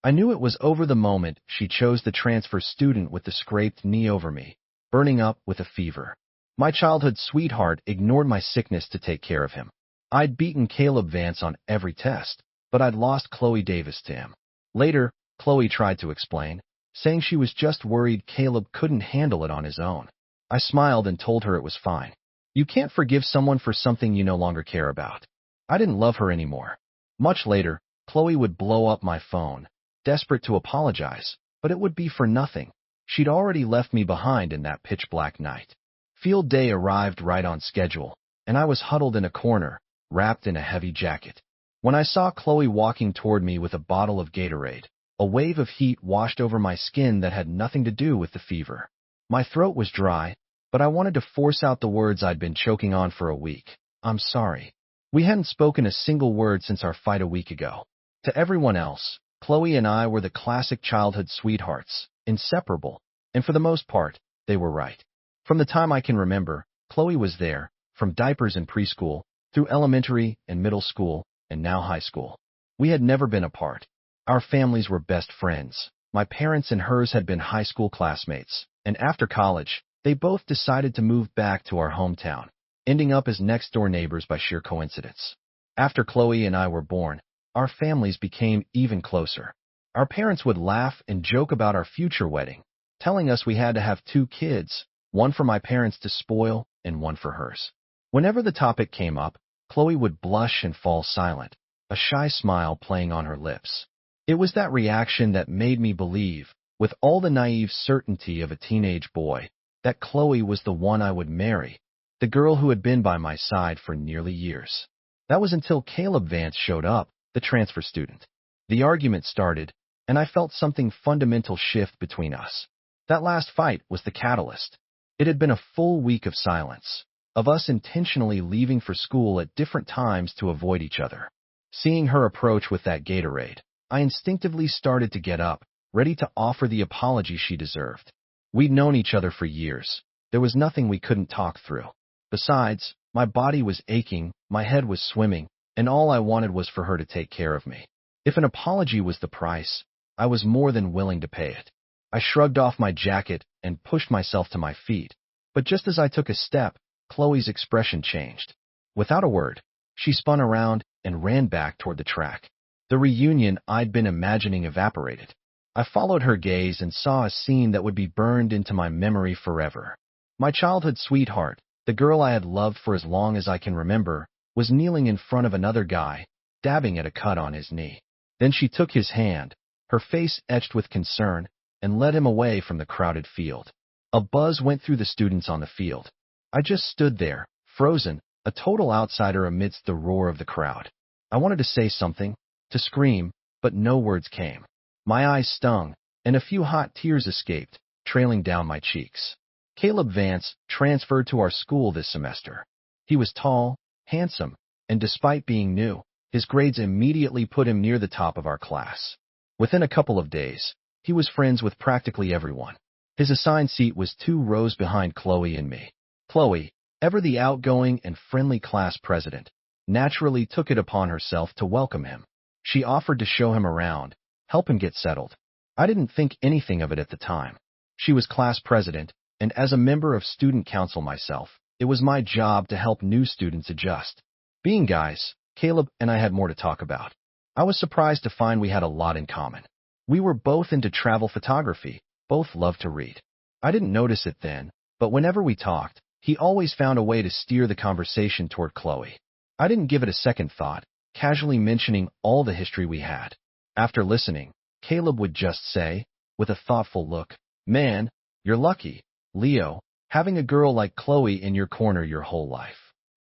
I knew it was over the moment she chose the transfer student with the scraped knee over me, burning up with a fever. My childhood sweetheart ignored my sickness to take care of him. I'd beaten Caleb Vance on every test, but I'd lost Chloe Davis to him. Later, Chloe tried to explain, saying she was just worried Caleb couldn't handle it on his own. I smiled and told her it was fine. You can't forgive someone for something you no longer care about. I didn't love her anymore. Much later, Chloe would blow up my phone, desperate to apologize, but it would be for nothing. She'd already left me behind in that pitch-black night. Field day arrived right on schedule, and I was huddled in a corner, wrapped in a heavy jacket. When I saw Chloe walking toward me with a bottle of Gatorade, a wave of heat washed over my skin that had nothing to do with the fever. My throat was dry, but I wanted to force out the words I'd been choking on for a week. I'm sorry. We hadn't spoken a single word since our fight a week ago. To everyone else, Chloe and I were the classic childhood sweethearts, inseparable, and for the most part, they were right. From the time I can remember, Chloe was there, from diapers in preschool, through elementary and middle school, and now high school. We had never been apart. Our families were best friends. My parents and hers had been high school classmates, and after college, they both decided to move back to our hometown, ending up as next-door neighbors by sheer coincidence. After Chloe and I were born, our families became even closer. Our parents would laugh and joke about our future wedding, telling us we had to have 2 kids, one for my parents to spoil and one for hers. Whenever the topic came up, Chloe would blush and fall silent, a shy smile playing on her lips. It was that reaction that made me believe, with all the naive certainty of a teenage boy, that Chloe was the one I would marry, the girl who had been by my side for nearly years. That was until Caleb Vance showed up, the transfer student. The argument started, and I felt something fundamental shift between us. That last fight was the catalyst. It had been a full week of silence, of us intentionally leaving for school at different times to avoid each other. Seeing her approach with that Gatorade, I instinctively started to get up, ready to offer the apology she deserved. We'd known each other for years. There was nothing we couldn't talk through. Besides, my body was aching, my head was swimming, and all I wanted was for her to take care of me. If an apology was the price, I was more than willing to pay it. I shrugged off my jacket and pushed myself to my feet, but just as I took a step, Chloe's expression changed. Without a word, she spun around and ran back toward the track. The reunion I'd been imagining evaporated. I followed her gaze and saw a scene that would be burned into my memory forever. My childhood sweetheart, the girl I had loved for as long as I can remember, was kneeling in front of another guy, dabbing at a cut on his knee. Then she took his hand, her face etched with concern, and led him away from the crowded field. A buzz went through the students on the field. I just stood there, frozen, a total outsider amidst the roar of the crowd. I wanted to say something, to scream, but no words came. My eyes stung, and a few hot tears escaped, trailing down my cheeks. Caleb Vance transferred to our school this semester. He was tall, handsome, and despite being new, his grades immediately put him near the top of our class. Within a couple of days, he was friends with practically everyone. His assigned seat was 2 rows behind Chloe and me. Chloe, ever the outgoing and friendly class president, naturally took it upon herself to welcome him. She offered to show him around, help him get settled. I didn't think anything of it at the time. She was class president, and as a member of student council myself, it was my job to help new students adjust. Being guys, Caleb and I had more to talk about. I was surprised to find we had a lot in common. We were both into travel photography, both loved to read. I didn't notice it then, but whenever we talked, he always found a way to steer the conversation toward Chloe. I didn't give it a second thought, casually mentioning all the history we had. After listening, Caleb would just say, with a thoughtful look, "Man, you're lucky, Leo, having a girl like Chloe in your corner your whole life."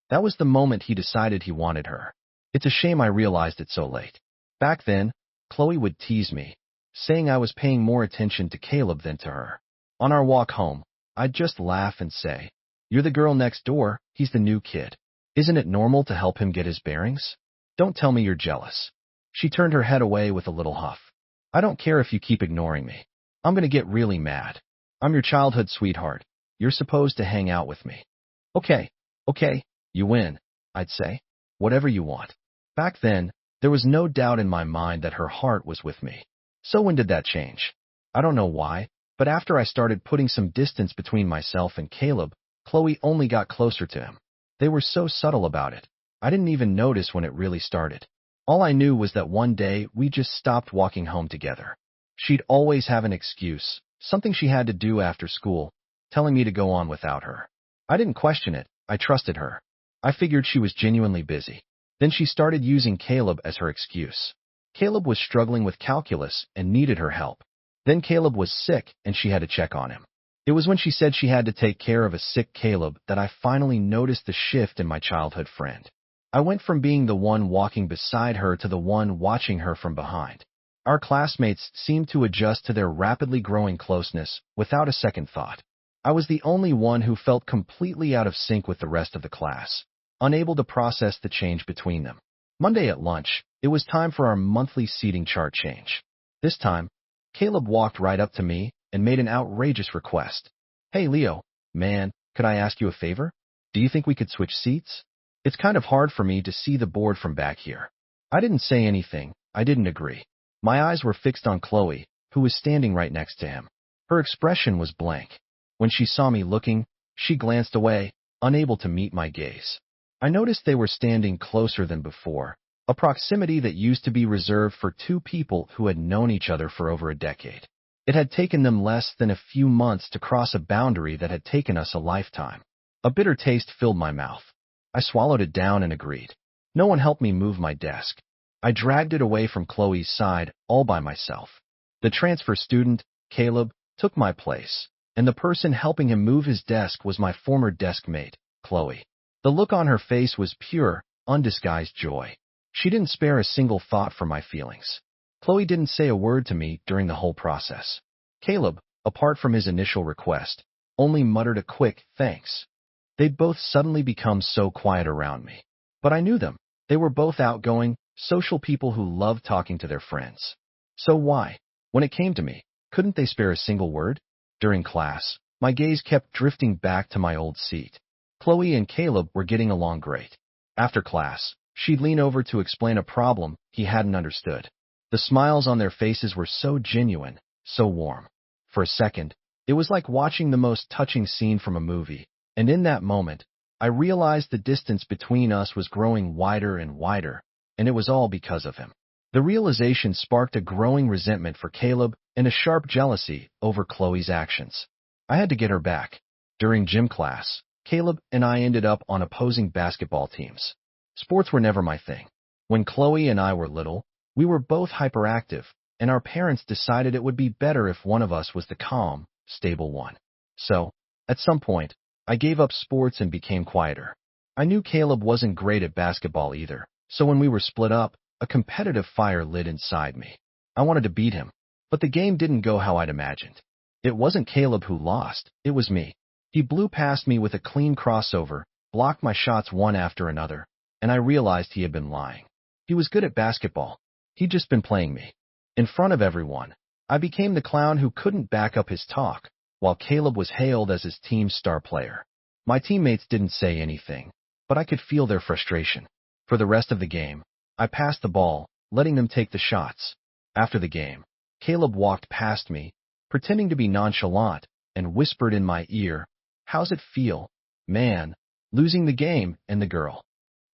That was the moment he decided he wanted her. It's a shame I realized it so late. Back then, Chloe would tease me, saying I was paying more attention to Caleb than to her. On our walk home, I'd just laugh and say, "You're the girl next door, he's the new kid. Isn't it normal to help him get his bearings? Don't tell me you're jealous." She turned her head away with a little huff. "I don't care if you keep ignoring me. I'm going to get really mad. I'm your childhood sweetheart. You're supposed to hang out with me." Okay, you win," I'd say. "Whatever you want." Back then, there was no doubt in my mind that her heart was with me. So when did that change? I don't know why, but after I started putting some distance between myself and Caleb, Chloe only got closer to him. They were so subtle about it. I didn't even notice when it really started. All I knew was that one day we just stopped walking home together. She'd always have an excuse, something she had to do after school, telling me to go on without her. I didn't question it. I trusted her. I figured she was genuinely busy. Then she started using Caleb as her excuse. Caleb was struggling with calculus and needed her help. Then Caleb was sick and she had to check on him. It was when she said she had to take care of a sick Caleb that I finally noticed the shift in my childhood friend. I went from being the one walking beside her to the one watching her from behind. Our classmates seemed to adjust to their rapidly growing closeness without a second thought. I was the only one who felt completely out of sync with the rest of the class, unable to process the change between them. Monday at lunch, it was time for our monthly seating chart change. This time, Caleb walked right up to me and made an outrageous request. "Hey Leo, man, could I ask you a favor? Do you think we could switch seats? It's kind of hard for me to see the board from back here." I didn't say anything. I didn't agree. My eyes were fixed on Chloe, who was standing right next to him. Her expression was blank. When she saw me looking, she glanced away, unable to meet my gaze. I noticed they were standing closer than before, a proximity that used to be reserved for two people who had known each other for over a decade. It had taken them less than a few months to cross a boundary that had taken us a lifetime. A bitter taste filled my mouth. I swallowed it down and agreed. No one helped me move my desk. I dragged it away from Chloe's side, all by myself. The transfer student, Caleb, took my place, and the person helping him move his desk was my former desk mate, Chloe. The look on her face was pure, undisguised joy. She didn't spare a single thought for my feelings. Chloe didn't say a word to me during the whole process. Caleb, apart from his initial request, only muttered a quick thanks. They'd both suddenly become so quiet around me. But I knew them. They were both outgoing, social people who loved talking to their friends. So why, when it came to me, couldn't they spare a single word? During class, my gaze kept drifting back to my old seat. Chloe and Caleb were getting along great. After class, she'd lean over to explain a problem he hadn't understood. The smiles on their faces were so genuine, so warm. For a second, it was like watching the most touching scene from a movie, and in that moment, I realized the distance between us was growing wider and wider, and it was all because of him. The realization sparked a growing resentment for Caleb and a sharp jealousy over Chloe's actions. I had to get her back. During gym class, Caleb and I ended up on opposing basketball teams. Sports were never my thing. When Chloe and I were little, we were both hyperactive, and our parents decided it would be better if one of us was the calm, stable one. So, at some point, I gave up sports and became quieter. I knew Caleb wasn't great at basketball either, so when we were split up, a competitive fire lit inside me. I wanted to beat him, but the game didn't go how I'd imagined. It wasn't Caleb who lost, it was me. He blew past me with a clean crossover, blocked my shots one after another, and I realized he had been lying. He was good at basketball. He'd just been playing me. In front of everyone, I became the clown who couldn't back up his talk, while Caleb was hailed as his team's star player. My teammates didn't say anything, but I could feel their frustration. For the rest of the game, I passed the ball, letting them take the shots. After the game, Caleb walked past me, pretending to be nonchalant, and whispered in my ear, "How's it feel, man, losing the game and the girl?"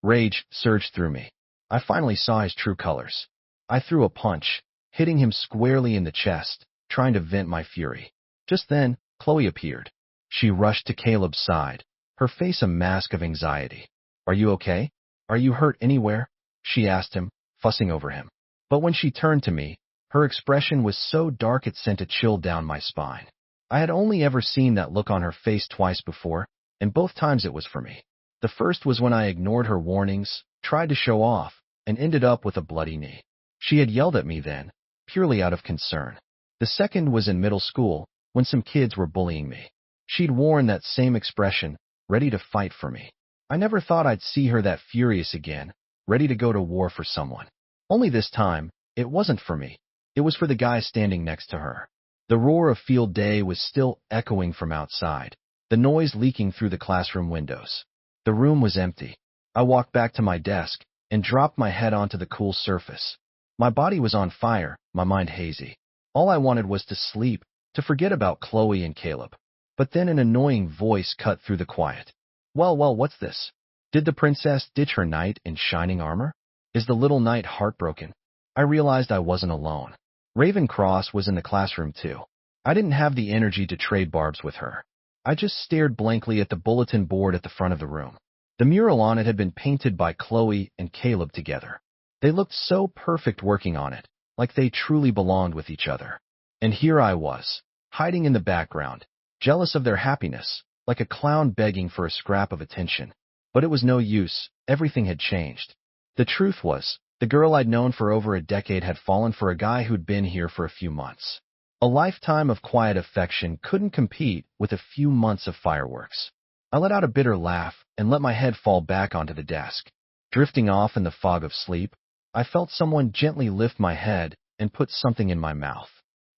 Rage surged through me. I finally saw his true colors. I threw a punch, hitting him squarely in the chest, trying to vent my fury. Just then, Chloe appeared. She rushed to Caleb's side, her face a mask of anxiety. "Are you okay? Are you hurt anywhere?" she asked him, fussing over him. But when she turned to me, her expression was so dark it sent a chill down my spine. I had only ever seen that look on her face twice before, and both times it was for me. The first was when I ignored her warnings, tried to show off, and ended up with a bloody knee. She had yelled at me then, purely out of concern. The second was in middle school, when some kids were bullying me. She'd worn that same expression, ready to fight for me. I never thought I'd see her that furious again, ready to go to war for someone. Only this time, it wasn't for me. It was for the guy standing next to her. The roar of field day was still echoing from outside, the noise leaking through the classroom windows. The room was empty. I walked back to my desk and dropped my head onto the cool surface. My body was on fire, my mind hazy. All I wanted was to sleep, to forget about Chloe and Caleb. But then an annoying voice cut through the quiet. Well, what's this? Did the princess ditch her knight in shining armor? Is the little knight heartbroken? I realized I wasn't alone. Ravencross was in the classroom too. I didn't have the energy to trade barbs with her. I just stared blankly at the bulletin board at the front of the room. The mural on it had been painted by Chloe and Caleb together. They looked so perfect working on it, like they truly belonged with each other. And here I was, hiding in the background, jealous of their happiness, like a clown begging for a scrap of attention. But it was no use, everything had changed. The truth was, the girl I'd known for over a decade had fallen for a guy who'd been here for a few months. A lifetime of quiet affection couldn't compete with a few months of fireworks. I let out a bitter laugh and let my head fall back onto the desk. Drifting off in the fog of sleep, I felt someone gently lift my head and put something in my mouth.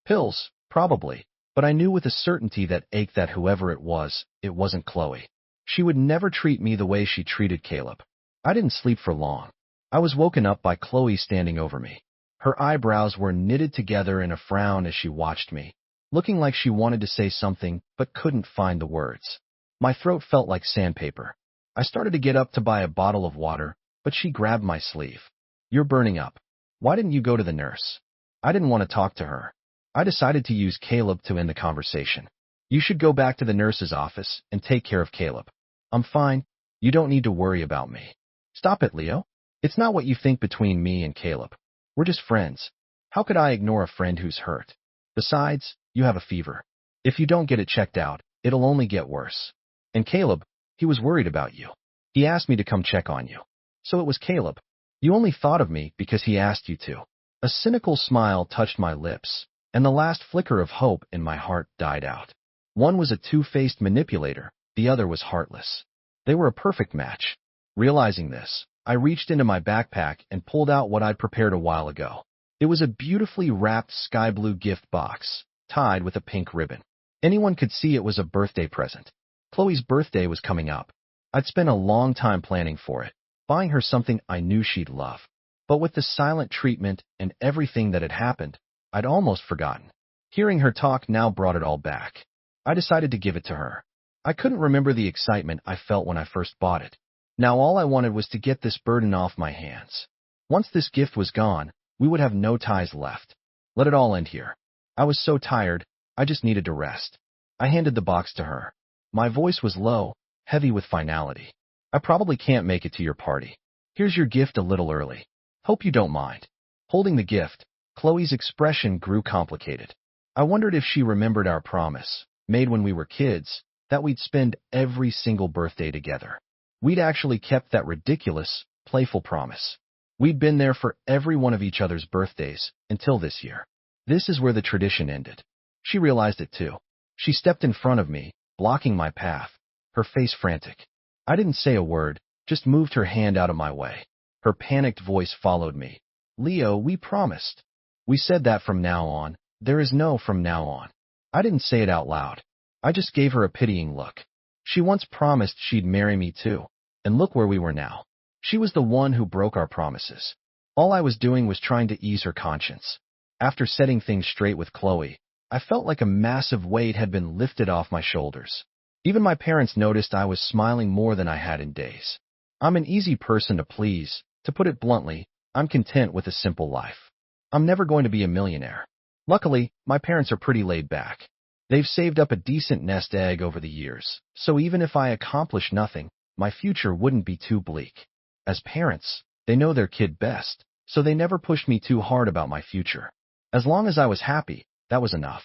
Pills, probably, but I knew with a certainty that ached that whoever it wasn't Chloe. She would never treat me the way she treated Caleb. I didn't sleep for long. I was woken up by Chloe standing over me. Her eyebrows were knitted together in a frown as she watched me, looking like she wanted to say something but couldn't find the words. My throat felt like sandpaper. I started to get up to buy a bottle of water, but she grabbed my sleeve. You're burning up. Why didn't you go to the nurse? I didn't want to talk to her. I decided to use Caleb to end the conversation. You should go back to the nurse's office and take care of Caleb. I'm fine. You don't need to worry about me. Stop it, Leo. It's not what you think between me and Caleb. We're just friends. How could I ignore a friend who's hurt? Besides, you have a fever. If you don't get it checked out, it'll only get worse. And Caleb, he was worried about you. He asked me to come check on you. So it was Caleb. You only thought of me because he asked you to. A cynical smile touched my lips, and the last flicker of hope in my heart died out. One was a two-faced manipulator, the other was heartless. They were a perfect match. Realizing this, I reached into my backpack and pulled out what I'd prepared a while ago. It was a beautifully wrapped sky blue gift box, tied with a pink ribbon. Anyone could see it was a birthday present. Chloe's birthday was coming up. I'd spent a long time planning for it, buying her something I knew she'd love. But with the silent treatment and everything that had happened, I'd almost forgotten. Hearing her talk now brought it all back. I decided to give it to her. I couldn't remember the excitement I felt when I first bought it. Now all I wanted was to get this burden off my hands. Once this gift was gone, we would have no ties left. Let it all end here. I was so tired, I just needed to rest. I handed the box to her. My voice was low, heavy with finality. I probably can't make it to your party. Here's your gift a little early. Hope you don't mind. Holding the gift, Chloe's expression grew complicated. I wondered if she remembered our promise, made when we were kids, that we'd spend every single birthday together. We'd actually kept that ridiculous, playful promise. We'd been there for every one of each other's birthdays, until this year. This is where the tradition ended. She realized it too. She stepped in front of me, blocking my path, her face frantic. I didn't say a word, just moved her hand out of my way. Her panicked voice followed me. Leo, we promised. We said that from now on. There is no from now on. I didn't say it out loud. I just gave her a pitying look. She once promised she'd marry me too. And look where we were now. She was the one who broke our promises. All I was doing was trying to ease her conscience. After setting things straight with Chloe, I felt like a massive weight had been lifted off my shoulders. Even my parents noticed I was smiling more than I had in days. I'm an easy person to please. To put it bluntly, I'm content with a simple life. I'm never going to be a millionaire. Luckily, my parents are pretty laid back. They've saved up a decent nest egg over the years, so even if I accomplish nothing, my future wouldn't be too bleak. As parents, they know their kid best, so they never pushed me too hard about my future. As long as I was happy, that was enough.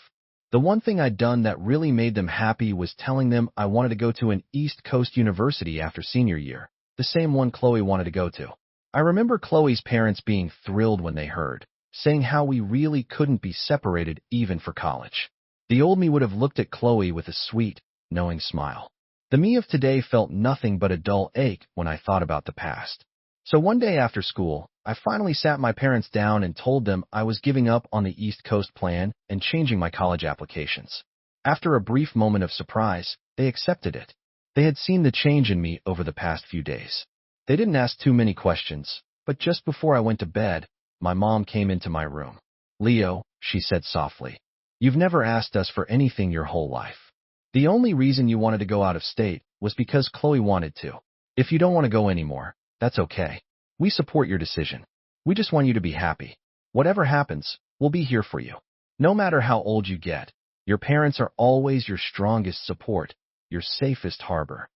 The one thing I'd done that really made them happy was telling them I wanted to go to an East Coast university after senior year, the same one Chloe wanted to go to. I remember Chloe's parents being thrilled when they heard, saying how we really couldn't be separated even for college. The old me would have looked at Chloe with a sweet, knowing smile. The me of today felt nothing but a dull ache when I thought about the past. So one day after school, I finally sat my parents down and told them I was giving up on the East Coast plan and changing my college applications. After a brief moment of surprise, they accepted it. They had seen the change in me over the past few days. They didn't ask too many questions, but just before I went to bed, my mom came into my room. "Leo," she said softly, "you've never asked us for anything your whole life. The only reason you wanted to go out of state was because Chloe wanted to. If you don't want to go anymore, that's okay. We support your decision. We just want you to be happy. Whatever happens, we'll be here for you. No matter how old you get, your parents are always your strongest support, your safest harbor."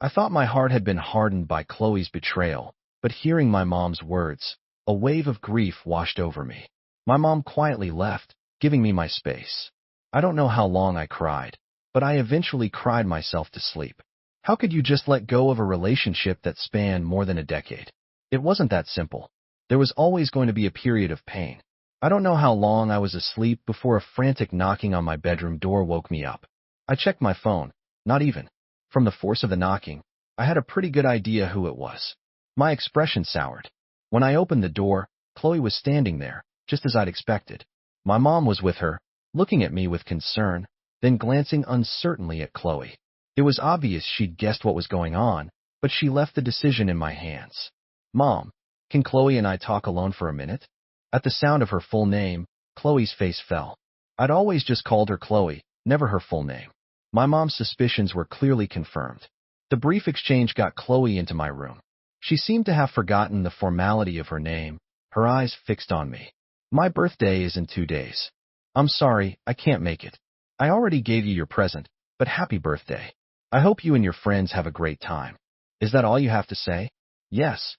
I thought my heart had been hardened by Chloe's betrayal, but hearing my mom's words, a wave of grief washed over me. My mom quietly left, giving me my space. I don't know how long I cried, but I eventually cried myself to sleep. How could you just let go of a relationship that spanned more than a decade? It wasn't that simple. There was always going to be a period of pain. I don't know how long I was asleep before a frantic knocking on my bedroom door woke me up. I checked my phone. Not even. From the force of the knocking, I had a pretty good idea who it was. My expression soured. When I opened the door, Chloe was standing there, just as I'd expected. My mom was with her, looking at me with concern, then glancing uncertainly at Chloe. It was obvious she'd guessed what was going on, but she left the decision in my hands. "Mom, can Chloe and I talk alone for a minute?" At the sound of her full name, Chloe's face fell. I'd always just called her Chloe, never her full name. My mom's suspicions were clearly confirmed. The brief exchange got Chloe into my room. She seemed to have forgotten the formality of her name, her eyes fixed on me. "My birthday is in 2 days. I'm sorry, I can't make it. I already gave you your present, but happy birthday. I hope you and your friends have a great time." "Is that all you have to say?" "Yes."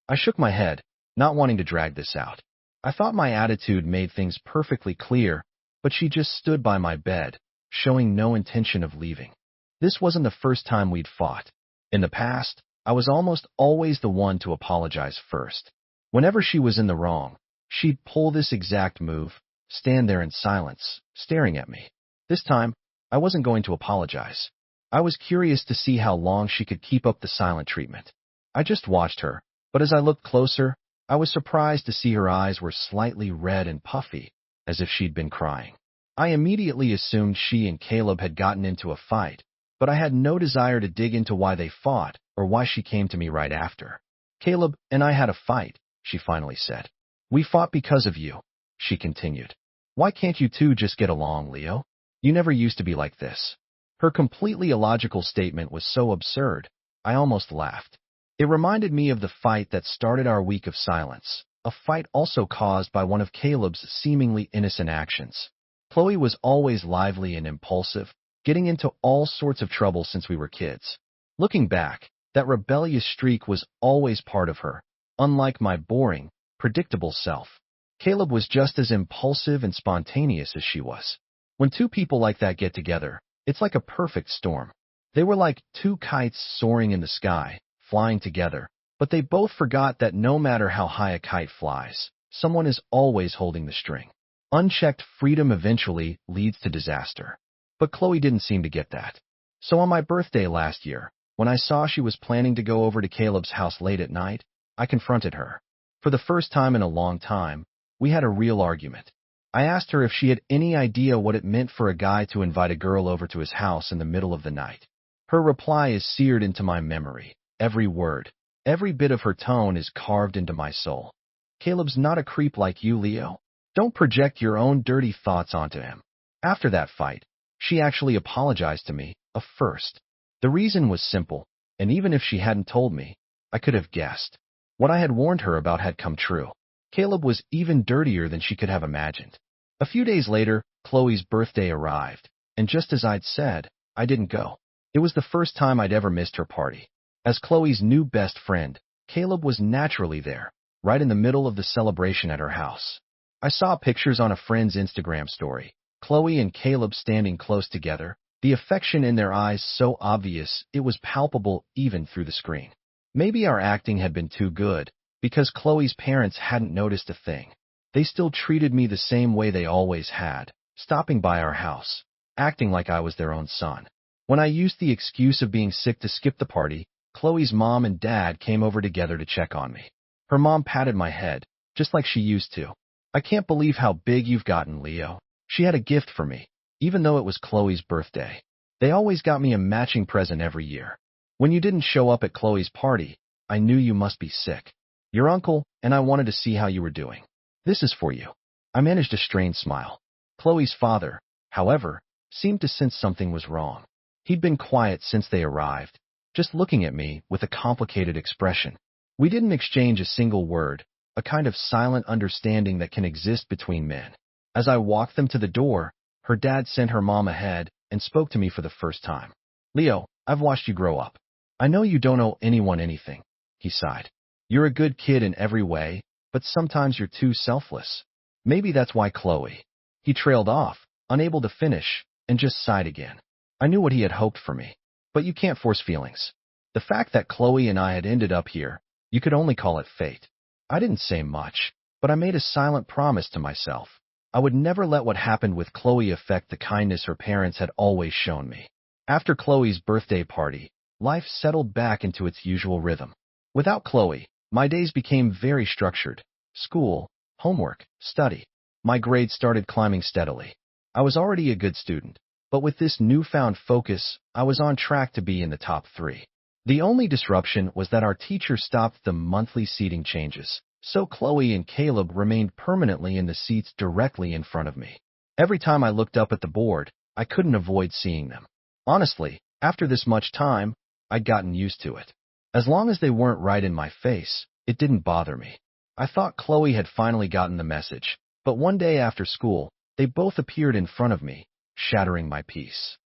I shook my head, not wanting to drag this out. I thought my attitude made things perfectly clear, but she just stood by my bed, showing no intention of leaving. This wasn't the first time we'd fought. In the past, I was almost always the one to apologize first. Whenever she was in the wrong, she'd pull this exact move, stand there in silence, staring at me. This time, I wasn't going to apologize. I was curious to see how long she could keep up the silent treatment. I just watched her, but as I looked closer, I was surprised to see her eyes were slightly red and puffy, as if she'd been crying. I immediately assumed she and Caleb had gotten into a fight, but I had no desire to dig into why they fought or why she came to me right after. "Caleb and I had a fight," she finally said. "We fought because of you," she continued. "Why can't you two just get along, Leo? You never used to be like this." Her completely illogical statement was so absurd, I almost laughed. It reminded me of the fight that started our week of silence, a fight also caused by one of Caleb's seemingly innocent actions. Chloe was always lively and impulsive, getting into all sorts of trouble since we were kids. Looking back, that rebellious streak was always part of her, unlike my boring, predictable self. Caleb was just as impulsive and spontaneous as she was. When two people like that get together, it's like a perfect storm. They were like two kites soaring in the sky, flying together, but they both forgot that no matter how high a kite flies, someone is always holding the string. Unchecked freedom eventually leads to disaster. But Chloe didn't seem to get that. So on my birthday last year, when I saw she was planning to go over to Caleb's house late at night, I confronted her. For the first time in a long time, we had a real argument. I asked her if she had any idea what it meant for a guy to invite a girl over to his house in the middle of the night. Her reply is seared into my memory. Every word, every bit of her tone is carved into my soul. "Caleb's not a creep like you, Leo. Don't project your own dirty thoughts onto him." After that fight, she actually apologized to me, a first. The reason was simple, and even if she hadn't told me, I could have guessed. What I had warned her about had come true. Caleb was even dirtier than she could have imagined. A few days later, Chloe's birthday arrived, and just as I'd said, I didn't go. It was the first time I'd ever missed her party. As Chloe's new best friend, Caleb was naturally there, right in the middle of the celebration at her house. I saw pictures on a friend's Instagram story, Chloe and Caleb standing close together, the affection in their eyes so obvious it was palpable even through the screen. Maybe our acting had been too good, because Chloe's parents hadn't noticed a thing. They still treated me the same way they always had, stopping by our house, acting like I was their own son. When I used the excuse of being sick to skip the party, Chloe's mom and dad came over together to check on me. Her mom patted my head, just like she used to. "I can't believe how big you've gotten, Leo." She had a gift for me, even though it was Chloe's birthday. They always got me a matching present every year. "When you didn't show up at Chloe's party, I knew you must be sick. Your uncle and I wanted to see how you were doing." This is for you. I managed a strained smile. Chloe's father, however, seemed to sense something was wrong. He'd been quiet since they arrived, just looking at me with a complicated expression. We didn't exchange a single word, a kind of silent understanding that can exist between men. As I walked them to the door, her dad sent her mom ahead and spoke to me for the first time. Leo, I've watched you grow up. I know you don't owe anyone anything, he sighed. You're a good kid in every way, but sometimes you're too selfless. Maybe that's why Chloe. He trailed off, unable to finish, and just sighed again. I knew what he had hoped for me. But you can't force feelings. The fact that Chloe and I had ended up here, you could only call it fate. I didn't say much, but I made a silent promise to myself. I would never let what happened with Chloe affect the kindness her parents had always shown me. After Chloe's birthday party, life settled back into its usual rhythm. Without Chloe, my days became very structured. School, homework, study. My grades started climbing steadily. I was already a good student, but with this newfound focus, I was on track to be in the top 3. The only disruption was that our teacher stopped the monthly seating changes, so Chloe and Caleb remained permanently in the seats directly in front of me. Every time I looked up at the board, I couldn't avoid seeing them. Honestly, after this much time, I'd gotten used to it. As long as they weren't right in my face, it didn't bother me. I thought Chloe had finally gotten the message, but one day after school, they both appeared in front of me, shattering my peace.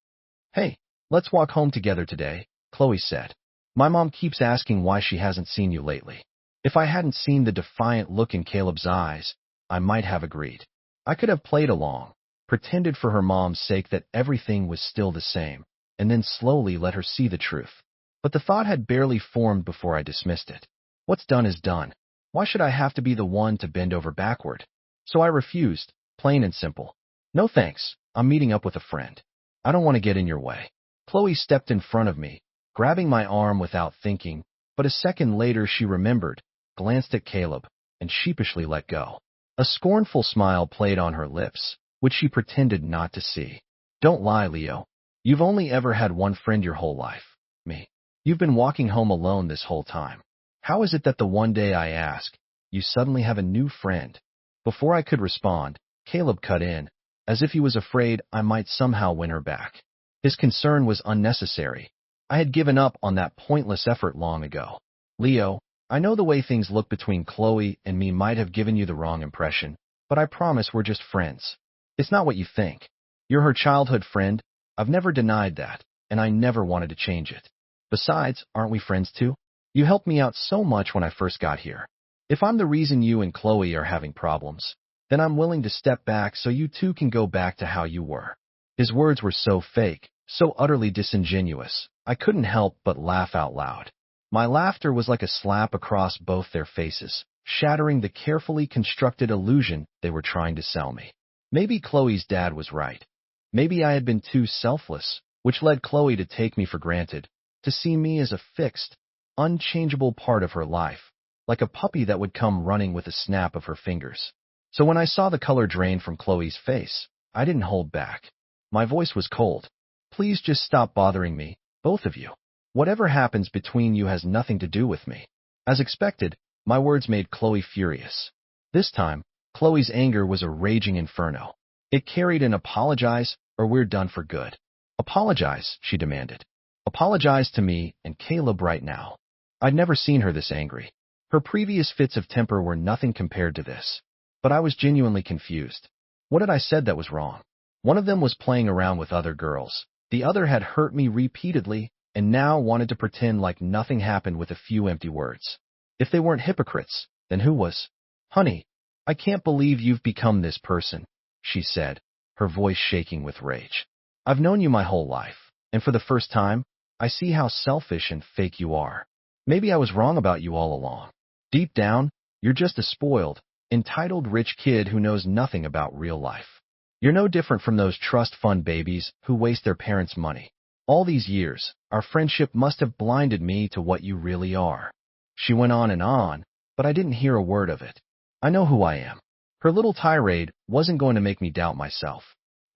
Hey, let's walk home together today, Chloe said. My mom keeps asking why she hasn't seen you lately. If I hadn't seen the defiant look in Caleb's eyes, I might have agreed. I could have played along, pretended for her mom's sake that everything was still the same, and then slowly let her see the truth. But the thought had barely formed before I dismissed it. What's done is done. Why should I have to be the one to bend over backward? So I refused, plain and simple. No thanks, I'm meeting up with a friend. I don't want to get in your way. Chloe stepped in front of me, grabbing my arm without thinking, but a second later she remembered, glanced at Caleb, and sheepishly let go. A scornful smile played on her lips, which she pretended not to see. Don't lie, Leo. You've only ever had one friend your whole life, me. You've been walking home alone this whole time. How is it that the one day I ask, you suddenly have a new friend? Before I could respond, Caleb cut in, as if he was afraid I might somehow win her back. His concern was unnecessary. I had given up on that pointless effort long ago. Leo, I know the way things look between Chloe and me might have given you the wrong impression, but I promise we're just friends. It's not what you think. You're her childhood friend. I've never denied that, and I never wanted to change it. Besides, aren't we friends too? You helped me out so much when I first got here. If I'm the reason you and Chloe are having problems, then I'm willing to step back so you two can go back to how you were. His words were so fake, so utterly disingenuous, I couldn't help but laugh out loud. My laughter was like a slap across both their faces, shattering the carefully constructed illusion they were trying to sell me. Maybe Chloe's dad was right. Maybe I had been too selfless, which led Chloe to take me for granted, to see me as a fixed, unchangeable part of her life, like a puppy that would come running with a snap of her fingers. So when I saw the color drain from Chloe's face, I didn't hold back. My voice was cold. Please just stop bothering me, both of you. Whatever happens between you has nothing to do with me. As expected, my words made Chloe furious. This time, Chloe's anger was a raging inferno. It carried an apologize or we're done for good. Apologize, she demanded. Apologize to me and Caleb right now. I'd never seen her this angry. Her previous fits of temper were nothing compared to this. But I was genuinely confused. What had I said that was wrong? One of them was playing around with other girls. The other had hurt me repeatedly and now wanted to pretend like nothing happened with a few empty words. If they weren't hypocrites, then who was? Honey, I can't believe you've become this person, she said, her voice shaking with rage. I've known you my whole life, and for the first time, I see how selfish and fake you are. Maybe I was wrong about you all along. Deep down, you're just a spoiled, entitled rich kid who knows nothing about real life. You're no different from those trust fund babies who waste their parents' money. All these years, our friendship must have blinded me to what you really are. She went on, but I didn't hear a word of it. I know who I am. Her little tirade wasn't going to make me doubt myself.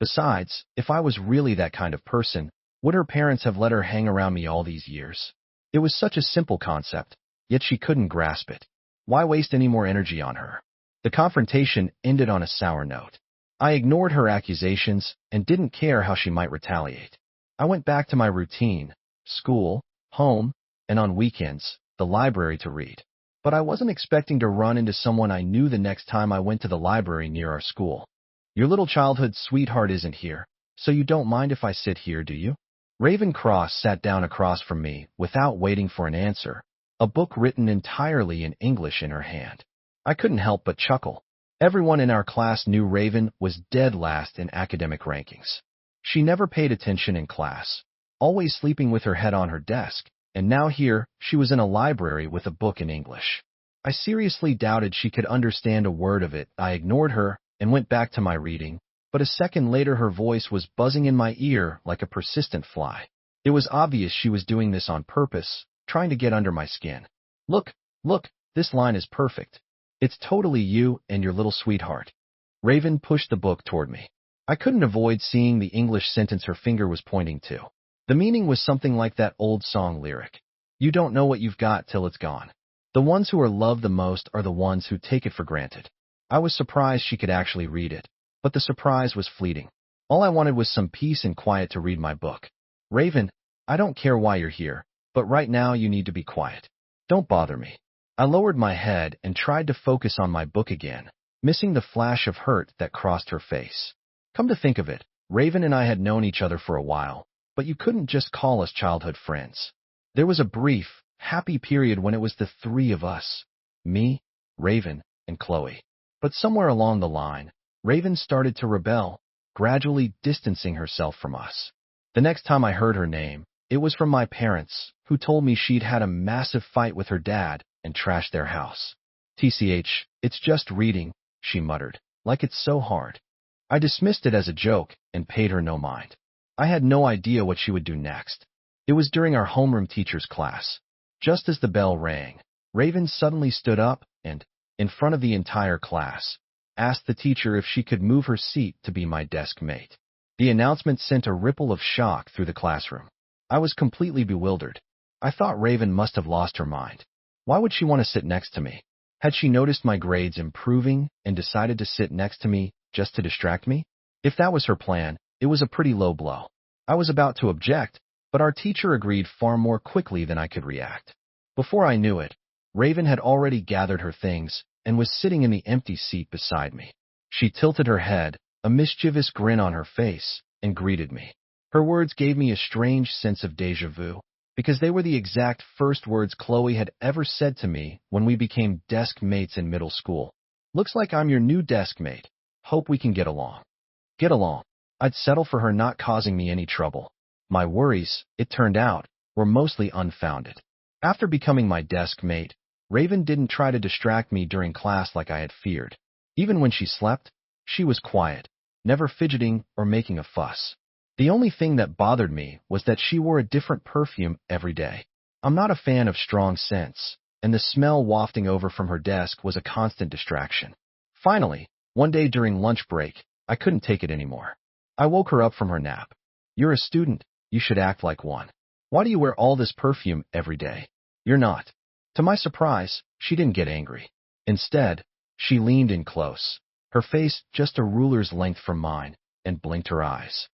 Besides, if I was really that kind of person, would her parents have let her hang around me all these years? It was such a simple concept, yet she couldn't grasp it. Why waste any more energy on her? The confrontation ended on a sour note. I ignored her accusations and didn't care how she might retaliate. I went back to my routine: school, home, and on weekends, the library to read. But I wasn't expecting to run into someone I knew the next time I went to the library near our school. "Your little childhood sweetheart isn't here, so you don't mind if I sit here, do you?" Raven Cross sat down across from me without waiting for an answer, a book written entirely in English in her hand. I couldn't help but chuckle. Everyone in our class knew Raven was dead last in academic rankings. She never paid attention in class, always sleeping with her head on her desk, and now here she was in a library with a book in English. I seriously doubted she could understand a word of it. I ignored her and went back to my reading, but a second later her voice was buzzing in my ear like a persistent fly. It was obvious she was doing this on purpose, trying to get under my skin. Look, this line is perfect. It's totally you and your little sweetheart." Raven pushed the book toward me. I couldn't avoid seeing the English sentence her finger was pointing to. The meaning was something like that old song lyric: "You don't know what you've got till it's gone. The ones who are loved the most are the ones who take it for granted." I was surprised she could actually read it, but the surprise was fleeting. All I wanted was some peace and quiet to read my book. "Raven, I don't care why you're here, but right now you need to be quiet. Don't bother me." I lowered my head and tried to focus on my book again, missing the flash of hurt that crossed her face. Come to think of it, Raven and I had known each other for a while, but you couldn't just call us childhood friends. There was a brief, happy period when it was the three of us: me, Raven, and Chloe. But somewhere along the line, Raven started to rebel, gradually distancing herself from us. The next time I heard her name, it was from my parents, who told me she'd had a massive fight with her dad and trashed their house. "TCH, it's just reading," she muttered, "like it's so hard." I dismissed it as a joke and paid her no mind. I had no idea what she would do next. It was during our homeroom teacher's class. Just as the bell rang, Raven suddenly stood up and, in front of the entire class, asked the teacher if she could move her seat to be my desk mate. The announcement sent a ripple of shock through the classroom. I was completely bewildered. I thought Raven must have lost her mind. Why would she want to sit next to me? Had she noticed my grades improving and decided to sit next to me just to distract me? If that was her plan, it was a pretty low blow. I was about to object, but our teacher agreed far more quickly than I could react. Before I knew it, Raven had already gathered her things and was sitting in the empty seat beside me. She tilted her head, a mischievous grin on her face, and greeted me. Her words gave me a strange sense of déjà vu, because they were the exact first words Chloe had ever said to me when we became desk mates in middle school. "Looks like I'm your new desk mate. Hope we can get along." Get along. I'd settle for her not causing me any trouble. My worries, it turned out, were mostly unfounded. After becoming my desk mate, Raven didn't try to distract me during class like I had feared. Even when she slept, she was quiet, never fidgeting or making a fuss. The only thing that bothered me was that she wore a different perfume every day. I'm not a fan of strong scents, and the smell wafting over from her desk was a constant distraction. Finally, one day during lunch break, I couldn't take it anymore. I woke her up from her nap. "You're a student. You should act like one. Why do you wear all this perfume every day? You're not." To my surprise, she didn't get angry. Instead, she leaned in close, her face just a ruler's length from mine, and blinked her eyes.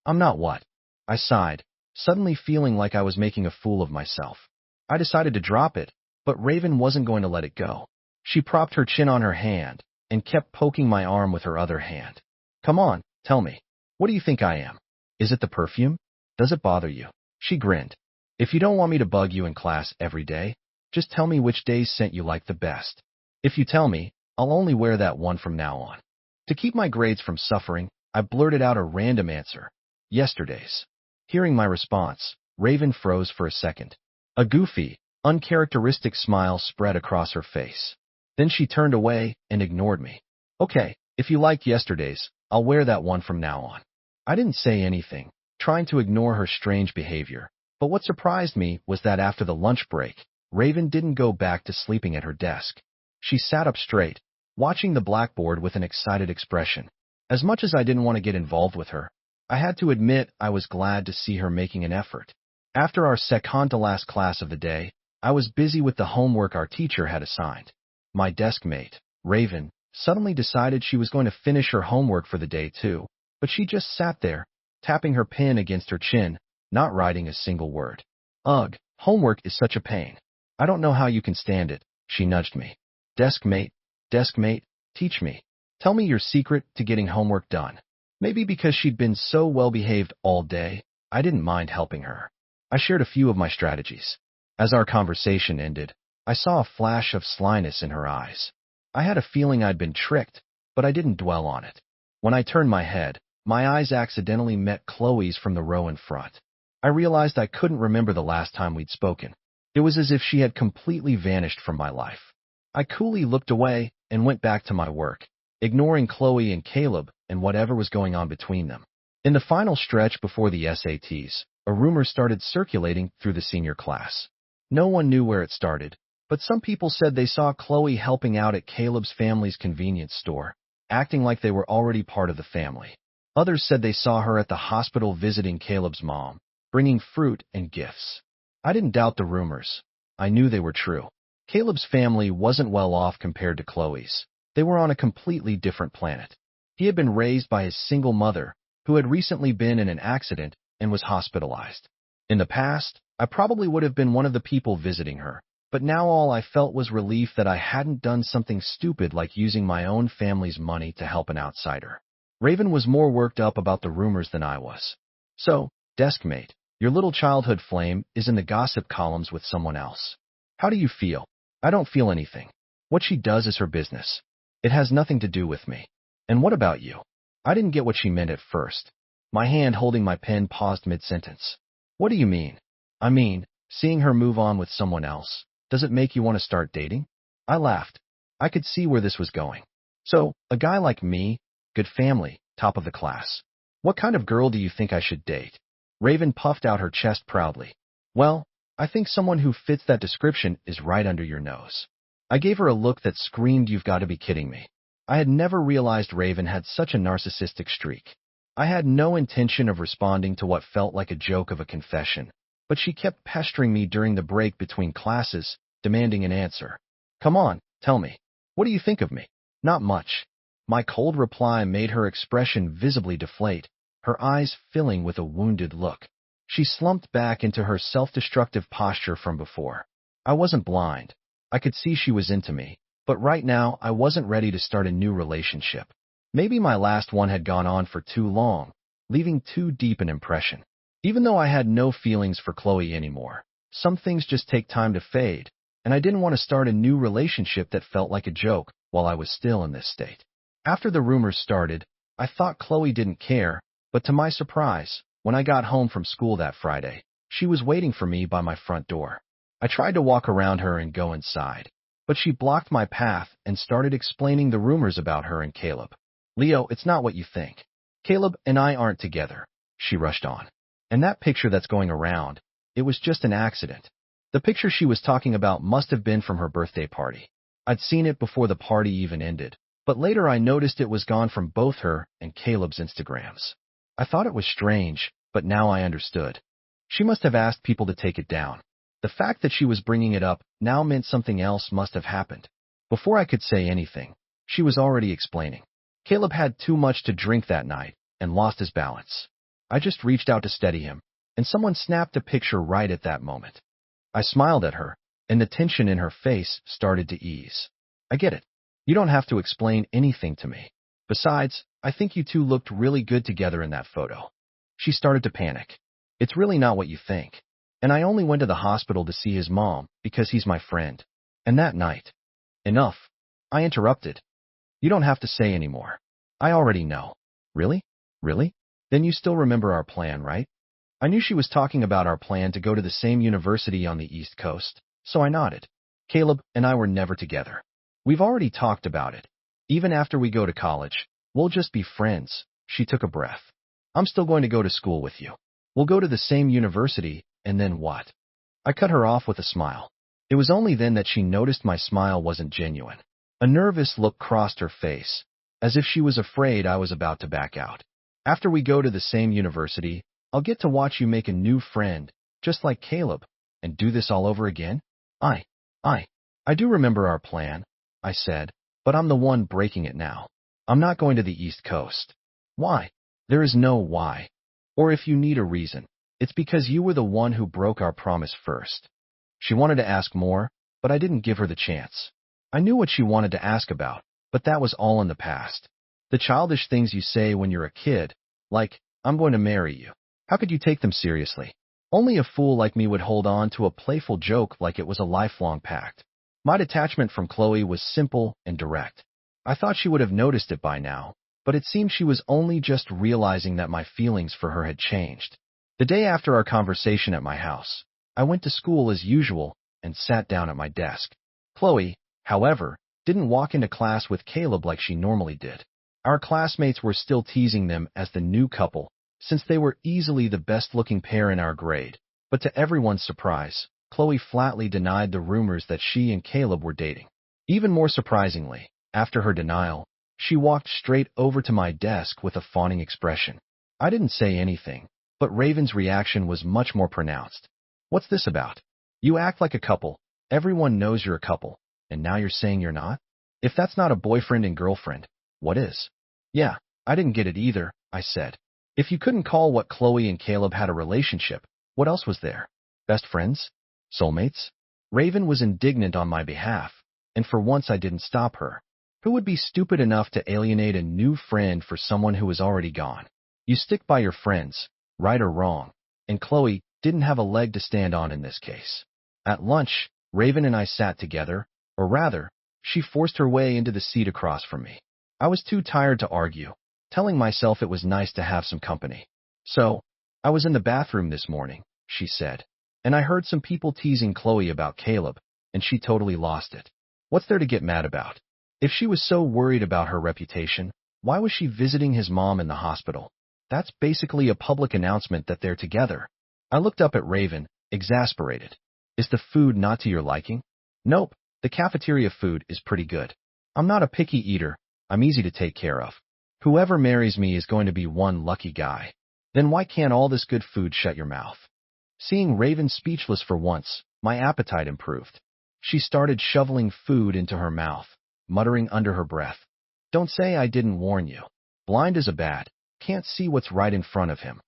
"I'm not what?" I sighed, suddenly feeling like I was making a fool of myself. I decided to drop it, but Raven wasn't going to let it go. She propped her chin on her hand and kept poking my arm with her other hand. "Come on, tell me. What do you think I am? Is it the perfume? Does it bother you?" She grinned. "If you don't want me to bug you in class every day, just tell me which day's scent you like the best. If you tell me, I'll only wear that one from now on." To keep my grades from suffering, I blurted out a random answer: "Yesterday's." Hearing my response, Raven froze for a second. A goofy, uncharacteristic smile spread across her face. Then she turned away and ignored me. "Okay, if you like yesterday's, I'll wear that one from now on." I didn't say anything, trying to ignore her strange behavior. But what surprised me was that after the lunch break, Raven didn't go back to sleeping at her desk. She sat up straight, watching the blackboard with an excited expression. As much as I didn't want to get involved with her, I had to admit I was glad to see her making an effort. After our second-to-last class of the day, I was busy with the homework our teacher had assigned. My desk mate, Raven, suddenly decided she was going to finish her homework for the day too, but she just sat there, tapping her pen against her chin, not writing a single word. Ugh, homework is such a pain. I don't know how you can stand it, she nudged me. Desk mate, teach me. Tell me your secret to getting homework done. Maybe because she'd been so well behaved all day, I didn't mind helping her. I shared a few of my strategies. As our conversation ended, I saw a flash of slyness in her eyes. I had a feeling I'd been tricked, but I didn't dwell on it. When I turned my head, my eyes accidentally met Chloe's from the row in front. I realized I couldn't remember the last time we'd spoken. It was as if she had completely vanished from my life. I coolly looked away and went back to my work, ignoring Chloe and Caleb and whatever was going on between them. In the final stretch before the SATs, a rumor started circulating through the senior class. No one knew where it started, but some people said they saw Chloe helping out at Caleb's family's convenience store, acting like they were already part of the family. Others said they saw her at the hospital visiting Caleb's mom, bringing fruit and gifts. I didn't doubt the rumors. I knew they were true. Caleb's family wasn't well off compared to Chloe's. They were on a completely different planet. He had been raised by his single mother, who had recently been in an accident and was hospitalized. In the past, I probably would have been one of the people visiting her, but now all I felt was relief that I hadn't done something stupid like using my own family's money to help an outsider. Raven was more worked up about the rumors than I was. So, deskmate, your little childhood flame is in the gossip columns with someone else. How do you feel? I don't feel anything. What she does is her business. It has nothing to do with me. And what about you? I didn't get what she meant at first. My hand holding my pen paused mid-sentence. What do you mean? I mean, seeing her move on with someone else, does it make you want to start dating? I laughed. I could see where this was going. So, a guy like me, good family, top of the class. What kind of girl do you think I should date? Raven puffed out her chest proudly. Well, I think someone who fits that description is right under your nose. I gave her a look that screamed, you've got to be kidding me. I had never realized Raven had such a narcissistic streak. I had no intention of responding to what felt like a joke of a confession, but she kept pestering me during the break between classes, demanding an answer. Come on, tell me. What do you think of me? Not much. My cold reply made her expression visibly deflate, her eyes filling with a wounded look. She slumped back into her self-destructive posture from before. I wasn't blind. I could see she was into me, but right now I wasn't ready to start a new relationship. Maybe my last one had gone on for too long, leaving too deep an impression. Even though I had no feelings for Chloe anymore, some things just take time to fade, and I didn't want to start a new relationship that felt like a joke while I was still in this state. After the rumors started, I thought Chloe didn't care, but to my surprise, when I got home from school that Friday, she was waiting for me by my front door. I tried to walk around her and go inside, but she blocked my path and started explaining the rumors about her and Caleb. Leo, it's not what you think. Caleb and I aren't together, she rushed on. And that picture that's going around, it was just an accident. The picture she was talking about must have been from her birthday party. I'd seen it before the party even ended, but later I noticed it was gone from both her and Caleb's Instagrams. I thought it was strange, but now I understood. She must have asked people to take it down. The fact that she was bringing it up now meant something else must have happened. Before I could say anything, she was already explaining. Caleb had too much to drink that night and lost his balance. I just reached out to steady him, and someone snapped a picture right at that moment. I smiled at her, and the tension in her face started to ease. I get it. You don't have to explain anything to me. Besides, I think you two looked really good together in that photo. She started to panic. It's really not what you think. And I only went to the hospital to see his mom because he's my friend. And that night. Enough. I interrupted. You don't have to say anymore. I already know. Really? Really? Then you still remember our plan, right? I knew she was talking about our plan to go to the same university on the East Coast, so I nodded. Caleb and I were never together. We've already talked about it. Even after we go to college, we'll just be friends. She took a breath. I'm still going to go to school with you. We'll go to the same university, and then what? I cut her off with a smile. It was only then that she noticed my smile wasn't genuine. A nervous look crossed her face, as if she was afraid I was about to back out. After we go to the same university, I'll get to watch you make a new friend, just like Caleb, and do this all over again? I do remember our plan, I said. But I'm the one breaking it now. I'm not going to the East Coast. Why? There is no why. Or if you need a reason, it's because you were the one who broke our promise first. She wanted to ask more, but I didn't give her the chance. I knew what she wanted to ask about, but that was all in the past. The childish things you say when you're a kid, like, I'm going to marry you. How could you take them seriously? Only a fool like me would hold on to a playful joke like it was a lifelong pact. My detachment from Chloe was simple and direct. I thought she would have noticed it by now, but it seemed she was only just realizing that my feelings for her had changed. The day after our conversation at my house, I went to school as usual and sat down at my desk. Chloe, however, didn't walk into class with Caleb like she normally did. Our classmates were still teasing them as the new couple, since they were easily the best-looking pair in our grade. But to everyone's surprise, Chloe flatly denied the rumors that she and Caleb were dating. Even more surprisingly, after her denial, she walked straight over to my desk with a fawning expression. I didn't say anything, but Raven's reaction was much more pronounced. What's this about? You act like a couple. Everyone knows you're a couple, and now you're saying you're not? If that's not a boyfriend and girlfriend, what is? Yeah, I didn't get it either, I said. If you couldn't call what Chloe and Caleb had a relationship, what else was there? Best friends? Soulmates? Raven was indignant on my behalf, and for once I didn't stop her. Who would be stupid enough to alienate a new friend for someone who was already gone? You stick by your friends, right or wrong, and Chloe didn't have a leg to stand on in this case. At lunch, Raven and I sat together, or rather, she forced her way into the seat across from me. I was too tired to argue, telling myself it was nice to have some company. So, I was in the bathroom this morning, she said, and I heard some people teasing Chloe about Caleb, and she totally lost it. What's there to get mad about? If she was so worried about her reputation, why was she visiting his mom in the hospital? That's basically a public announcement that they're together. I looked up at Raven, exasperated. Is the food not to your liking? Nope, the cafeteria food is pretty good. I'm not a picky eater, I'm easy to take care of. Whoever marries me is going to be one lucky guy. Then why can't all this good food shut your mouth? Seeing Raven speechless for once, my appetite improved. She started shoveling food into her mouth, muttering under her breath. Don't say I didn't warn you. Blind as a bat, can't see what's right in front of him.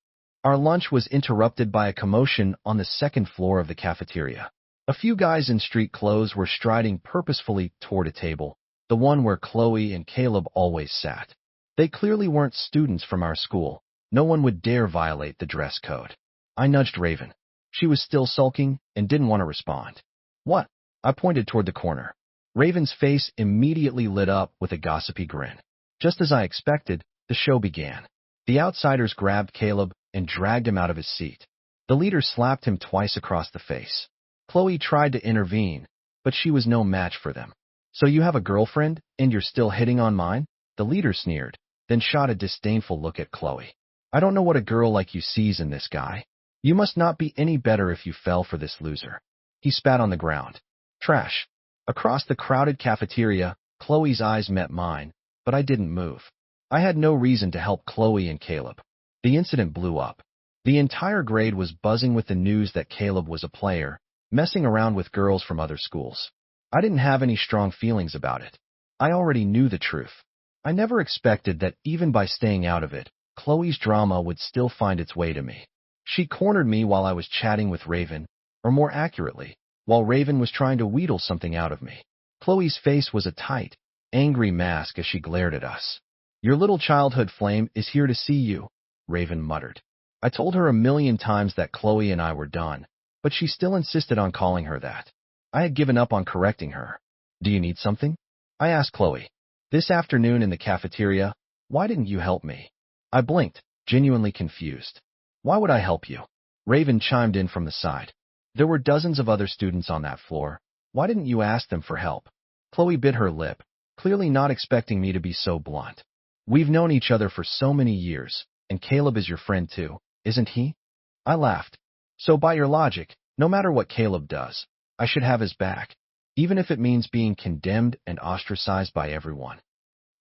Our lunch was interrupted by a commotion on the second floor of the cafeteria. A few guys in street clothes were striding purposefully toward a table, the one where Chloe and Caleb always sat. They clearly weren't students from our school. No one would dare violate the dress code. I nudged Raven. She was still sulking and didn't want to respond. What? I pointed toward the corner. Raven's face immediately lit up with a gossipy grin. Just as I expected, the show began. The outsiders grabbed Caleb and dragged him out of his seat. The leader slapped him twice across the face. Chloe tried to intervene, but she was no match for them. So you have a girlfriend, and you're still hitting on mine? The leader sneered, then shot a disdainful look at Chloe. I don't know what a girl like you sees in this guy. You must not be any better if you fell for this loser. He spat on the ground. Trash. Across the crowded cafeteria, Chloe's eyes met mine, but I didn't move. I had no reason to help Chloe and Caleb. The incident blew up. The entire grade was buzzing with the news that Caleb was a player, messing around with girls from other schools. I didn't have any strong feelings about it. I already knew the truth. I never expected that even by staying out of it, Chloe's drama would still find its way to me. She cornered me while I was chatting with Raven, or more accurately, while Raven was trying to wheedle something out of me. Chloe's face was a tight, angry mask as she glared at us. Your little childhood flame is here to see you, Raven muttered. I told her a million times that Chloe and I were done, but she still insisted on calling her that. I had given up on correcting her. Do you need something? I asked Chloe. This afternoon in the cafeteria, why didn't you help me? I blinked, genuinely confused. Why would I help you? Raven chimed in from the side. There were dozens of other students on that floor. Why didn't you ask them for help? Chloe bit her lip, clearly not expecting me to be so blunt. We've known each other for so many years, and Caleb is your friend too, isn't he? I laughed. So by your logic, no matter what Caleb does, I should have his back, even if it means being condemned and ostracized by everyone.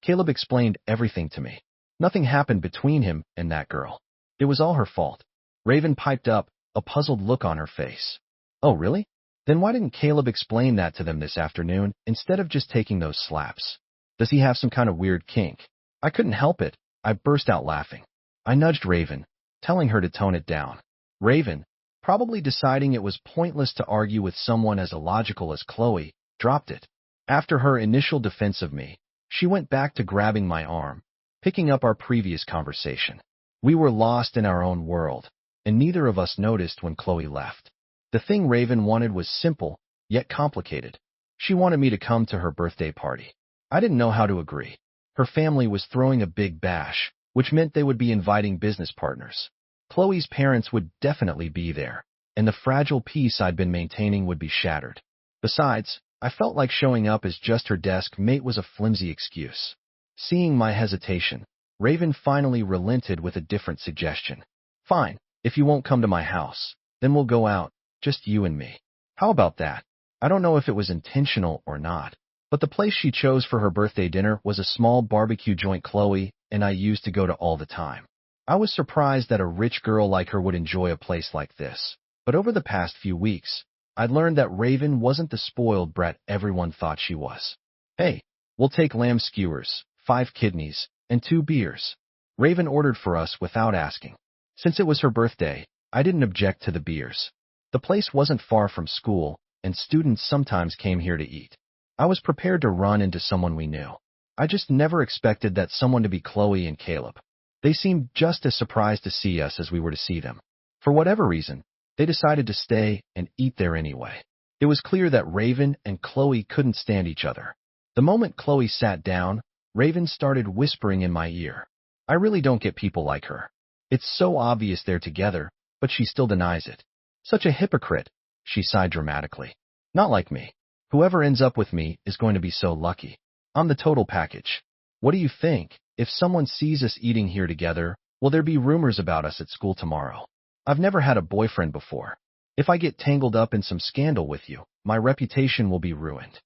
Caleb explained everything to me. Nothing happened between him and that girl. It was all her fault. Raven piped up, a puzzled look on her face. Oh, really? Then why didn't Caleb explain that to them this afternoon instead of just taking those slaps? Does he have some kind of weird kink? I couldn't help it. I burst out laughing. I nudged Raven, telling her to tone it down. Raven, probably deciding it was pointless to argue with someone as illogical as Chloe, dropped it. After her initial defense of me, she went back to grabbing my arm, picking up our previous conversation. We were lost in our own world, and neither of us noticed when Chloe left. The thing Raven wanted was simple, yet complicated. She wanted me to come to her birthday party. I didn't know how to agree. Her family was throwing a big bash, which meant they would be inviting business partners. Chloe's parents would definitely be there, and the fragile peace I'd been maintaining would be shattered. Besides, I felt like showing up as just her desk mate was a flimsy excuse. Seeing my hesitation, Raven finally relented with a different suggestion. Fine, if you won't come to my house, then we'll go out, just you and me. How about that? I don't know if it was intentional or not, but the place she chose for her birthday dinner was a small barbecue joint Chloe and I used to go to all the time. I was surprised that a rich girl like her would enjoy a place like this, but over the past few weeks, I'd learned that Raven wasn't the spoiled brat everyone thought she was. Hey, we'll take lamb skewers, 5 kidneys, and 2 beers. Raven ordered for us without asking. Since it was her birthday, I didn't object to the beers. The place wasn't far from school, and students sometimes came here to eat. I was prepared to run into someone we knew. I just never expected that someone to be Chloe and Caleb. They seemed just as surprised to see us as we were to see them. For whatever reason, they decided to stay and eat there anyway. It was clear that Raven and Chloe couldn't stand each other. The moment Chloe sat down, Raven started whispering in my ear. I really don't get people like her. It's so obvious they're together, but she still denies it. Such a hypocrite, she sighed dramatically. Not like me. Whoever ends up with me is going to be so lucky. I'm the total package. What do you think? If someone sees us eating here together, will there be rumors about us at school tomorrow? I've never had a boyfriend before. If I get tangled up in some scandal with you, my reputation will be ruined.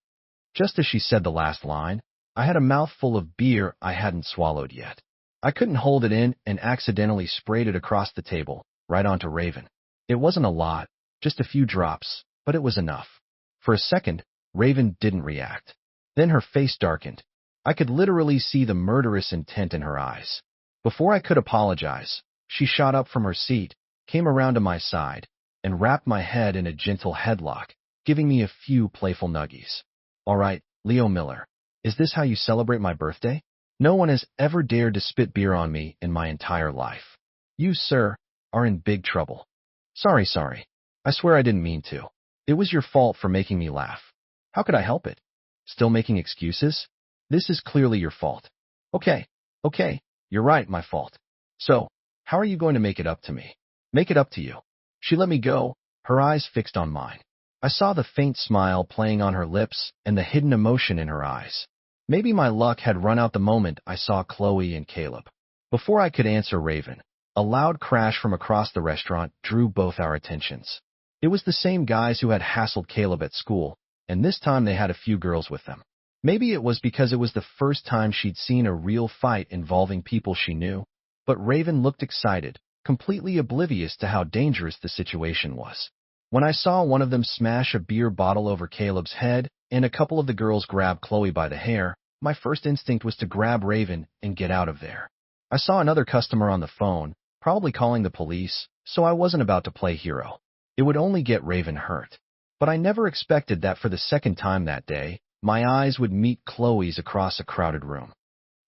Just as she said the last line, I had a mouthful of beer I hadn't swallowed yet. I couldn't hold it in and accidentally sprayed it across the table, right onto Raven. It wasn't a lot, just a few drops, but it was enough. For a second, Raven didn't react. Then her face darkened. I could literally see the murderous intent in her eyes. Before I could apologize, she shot up from her seat, came around to my side, and wrapped my head in a gentle headlock, giving me a few playful nuggies. All right, Leo Miller, is this how you celebrate my birthday? No one has ever dared to spit beer on me in my entire life. You, sir, are in big trouble. Sorry. I swear I didn't mean to. It was your fault for making me laugh. How could I help it? Still making excuses? This is clearly your fault. Okay, you're right, my fault. So, how are you going to make it up to me? Make it up to you. She let me go, her eyes fixed on mine. I saw the faint smile playing on her lips and the hidden emotion in her eyes. Maybe my luck had run out the moment I saw Chloe and Caleb. Before I could answer Raven, a loud crash from across the restaurant drew both our attentions. It was the same guys who had hassled Caleb at school, and this time they had a few girls with them. Maybe it was because it was the first time she'd seen a real fight involving people she knew, but Raven looked excited, completely oblivious to how dangerous the situation was. When I saw one of them smash a beer bottle over Caleb's head and a couple of the girls grab Chloe by the hair, my first instinct was to grab Raven and get out of there. I saw another customer on the phone, probably calling the police, so I wasn't about to play hero. It would only get Raven hurt. But I never expected that for the second time that day, my eyes would meet Chloe's across a crowded room.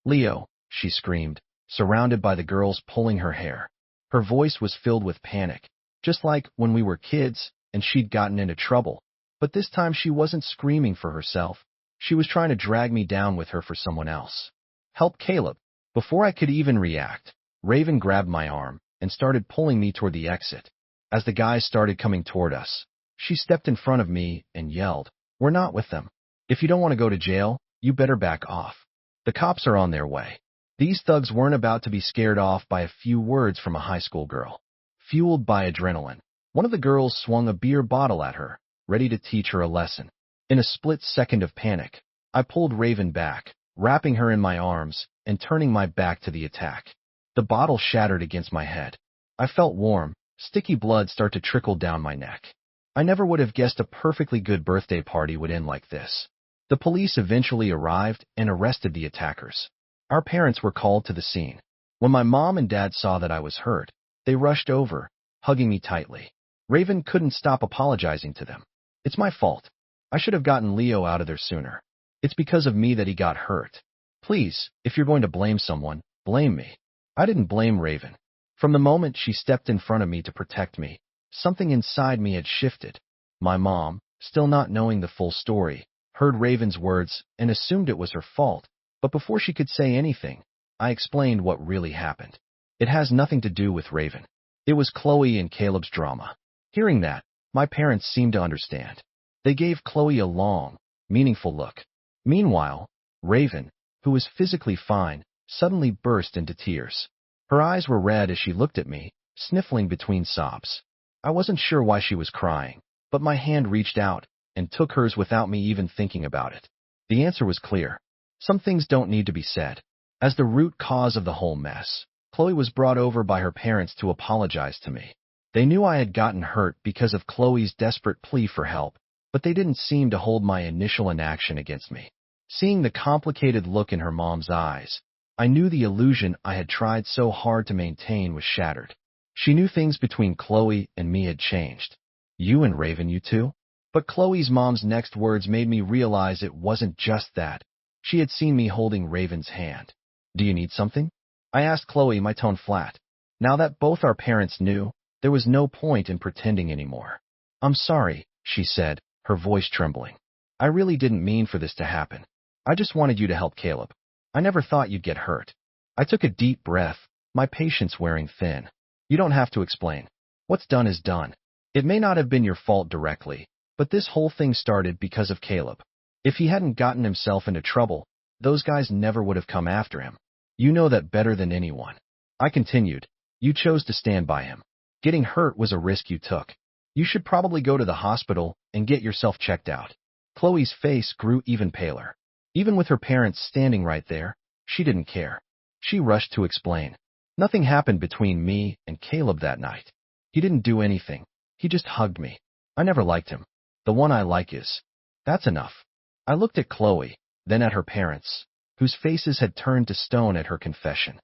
Leo, she screamed, surrounded by the girls pulling her hair. Her voice was filled with panic, just like when we were kids and she'd gotten into trouble. But this time she wasn't screaming for herself. She was trying to drag me down with her for someone else. Help Caleb. Before I could even react, Raven grabbed my arm and started pulling me toward the exit. As the guys started coming toward us, she stepped in front of me and yelled, "We're not with them. If you don't want to go to jail, you better back off. The cops are on their way." These thugs weren't about to be scared off by a few words from a high school girl. Fueled by adrenaline, one of the girls swung a beer bottle at her, ready to teach her a lesson. In a split second of panic, I pulled Raven back, wrapping her in my arms and turning my back to the attack. The bottle shattered against my head. I felt warm, sticky blood start to trickle down my neck. I never would have guessed a perfectly good birthday party would end like this. The police eventually arrived and arrested the attackers. Our parents were called to the scene. When my mom and dad saw that I was hurt, they rushed over, hugging me tightly. Raven couldn't stop apologizing to them. It's my fault. I should have gotten Leo out of there sooner. It's because of me that he got hurt. Please, if you're going to blame someone, blame me. I didn't blame Raven. From the moment she stepped in front of me to protect me, something inside me had shifted. My mom, still not knowing the full story, heard Raven's words and assumed it was her fault, but before she could say anything, I explained what really happened. It has nothing to do with Raven. It was Chloe and Caleb's drama. Hearing that, my parents seemed to understand. They gave Chloe a long, meaningful look. Meanwhile, Raven, who was physically fine, suddenly burst into tears. Her eyes were red as she looked at me, sniffling between sobs. I wasn't sure why she was crying, but my hand reached out and took hers without me even thinking about it. The answer was clear. Some things don't need to be said. As the root cause of the whole mess, Chloe was brought over by her parents to apologize to me. They knew I had gotten hurt because of Chloe's desperate plea for help, but they didn't seem to hold my initial inaction against me. Seeing the complicated look in her mom's eyes, I knew the illusion I had tried so hard to maintain was shattered. She knew things between Chloe and me had changed. You and Raven, you two? But Chloe's mom's next words made me realize it wasn't just that. She had seen me holding Raven's hand. Do you need something? I asked Chloe, my tone flat. Now that both our parents knew, there was no point in pretending anymore. I'm sorry, she said, her voice trembling. I really didn't mean for this to happen. I just wanted you to help Caleb. I never thought you'd get hurt. I took a deep breath, my patience wearing thin. You don't have to explain. What's done is done. It may not have been your fault directly, but this whole thing started because of Caleb. If he hadn't gotten himself into trouble, those guys never would have come after him. You know that better than anyone. I continued. You chose to stand by him. Getting hurt was a risk you took. You should probably go to the hospital and get yourself checked out. Chloe's face grew even paler. Even with her parents standing right there, she didn't care. She rushed to explain. Nothing happened between me and Caleb that night. He didn't do anything. He just hugged me. I never liked him. The one I like is. That's enough. I looked at Chloe, then at her parents, whose faces had turned to stone at her confession.